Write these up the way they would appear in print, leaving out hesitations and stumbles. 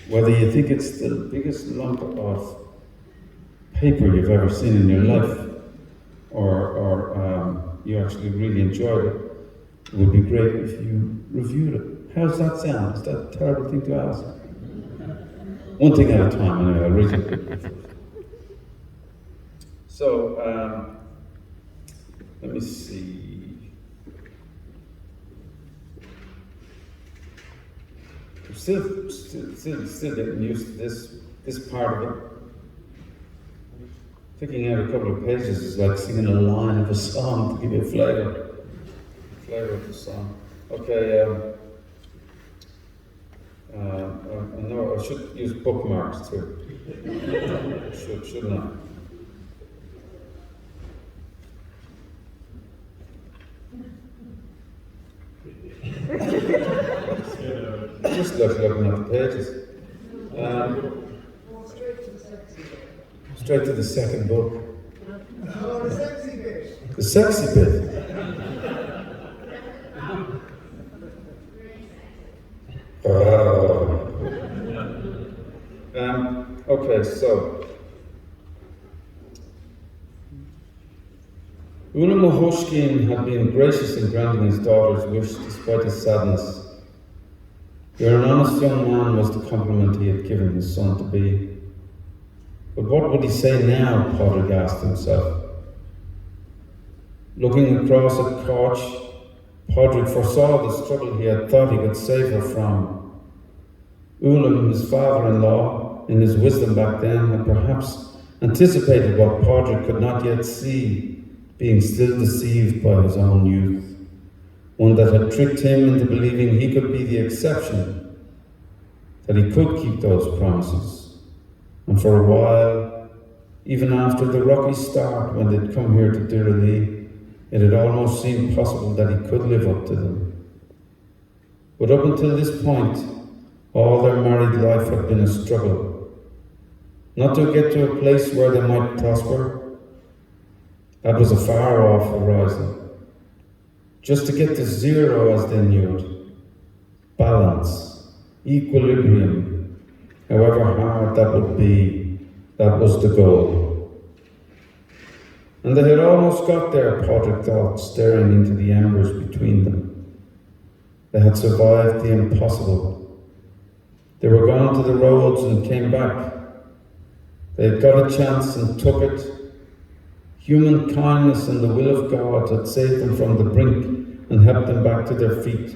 whether you think it's the biggest lump of paper you've ever seen in your life, or you actually really enjoyed it, it would be great if you reviewed it. How's that sound? Is that a terrible thing to ask? One thing at a time, anyway, I'll read it. So, let me see. I'm still getting used to this part of it. Picking out a couple of pages is like singing a line of a song to give you a flavor of the song. Okay, I know I should use bookmarks too. Shouldn't I? Just looking at the pages. Straight to the second book. Oh, the sexy bit. The sexy bit. Okay, so Una Mahoshkin had been gracious in granting his daughter's wish despite his sadness. "You're an honest young man," was the compliment he had given his son to be. But what would he say now, Padraig asked himself. Looking across at Koch, Padraig foresaw the struggle he had thought he could save her from. Ulam, his father-in-law, in his wisdom back then, had perhaps anticipated what Padraig could not yet see, being still deceived by his own youth, one that had tricked him into believing he could be the exception, that he could keep those promises. And for a while, even after the rocky start when they'd come here to Dirree, it had almost seemed possible that he could live up to them. But up until this point, all their married life had been a struggle. Not to get to a place where they might prosper, that was a far-off horizon. Just to get to zero, as they knew it. Balance, equilibrium, however hard that would be, that was the goal. And they had almost got there, Padraig thought, staring into the embers between them. They had survived the impossible. They were gone to the roads and came back. They had got a chance and took it. Human kindness and the will of God had saved them from the brink and helped them back to their feet.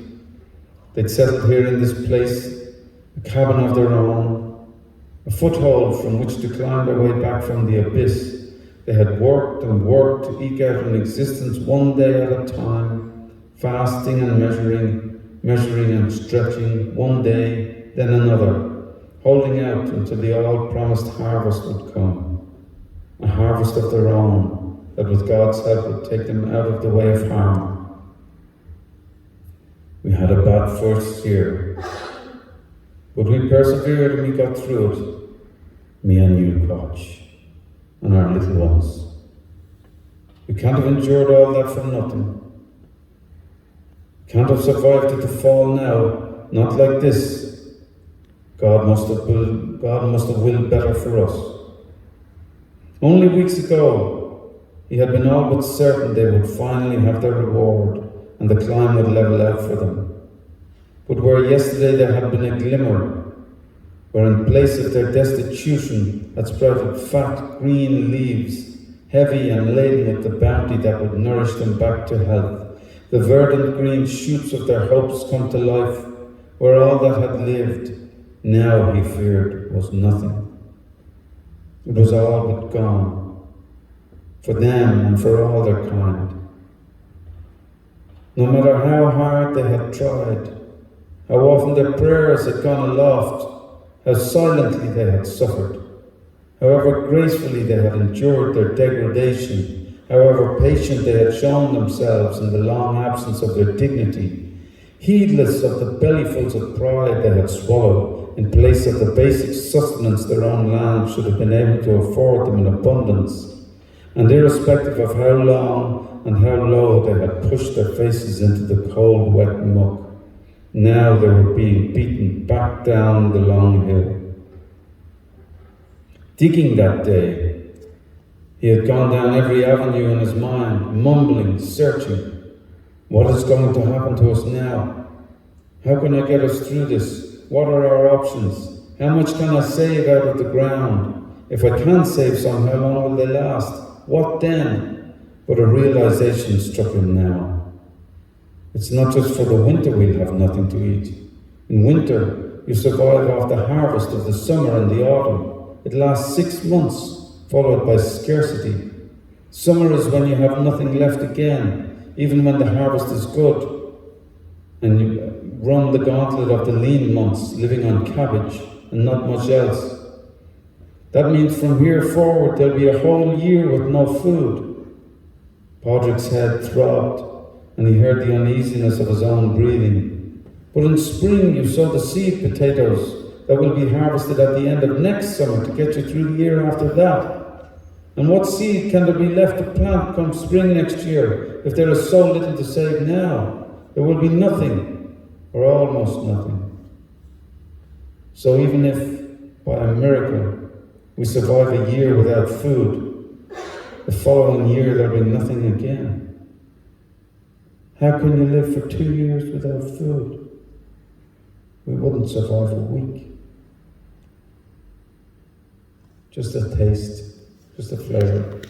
They'd settled here in this place, a cabin of their own, a foothold from which to climb their way back from the abyss. They had worked and worked to eke out an existence one day at a time, fasting and measuring and stretching, one day, then another, holding out until the all-promised harvest would come, a harvest of their own that with God's help would take them out of the way of harm. We had a bad first year, but we persevered and we got through it, me and you, Koch, and our little ones. We can't have endured all that for nothing. Can't have survived it to fall now, not like this. God must have willed better for us. Only weeks ago, he had been all but certain they would finally have their reward and the climb would level out for them. But where yesterday there had been a glimmer, where in place of their destitution had sprouted fat green leaves, heavy and laden with the bounty that would nourish them back to health, the verdant green shoots of their hopes come to life, where all that had lived, now he feared, was nothing. It was all but gone, for them and for all their kind. No matter how hard they had tried, how often their prayers had gone aloft, how silently they had suffered, however gracefully they had endured their degradation, however patient they had shown themselves in the long absence of their dignity, heedless of the bellyfuls of pride they had swallowed in place of the basic sustenance their own land should have been able to afford them in abundance, and irrespective of how long and how low they had pushed their faces into the cold, wet muck, now they were being beaten back down the long hill. digging that day. He had gone down every avenue in his mind, mumbling, searching. What is going to happen to us now? How can I get us through this? What are our options? How much can I save out of the ground? If I can save some, how long will they last? What then? But a realization struck him now. It's not just for the winter we'll have nothing to eat. In winter, you survive off the harvest of the summer and the autumn. It lasts 6 months, followed by scarcity. Summer is when you have nothing left again, even when the harvest is good. And you run the gauntlet of the lean months, living on cabbage and not much else. That means from here forward there'll be a whole year with no food. Padraig's head throbbed, and he heard the uneasiness of his own breathing. But in spring you sow the seed potatoes that will be harvested at the end of next summer to get you through the year after that. And what seed can there be left to plant come spring next year if there is so little to save now? There will be nothing, or almost nothing. So even if, by a miracle, we survive a year without food, the following year there'll be nothing again. How can you live for 2 years without food? We wouldn't survive a week. Just a taste, just a flavour.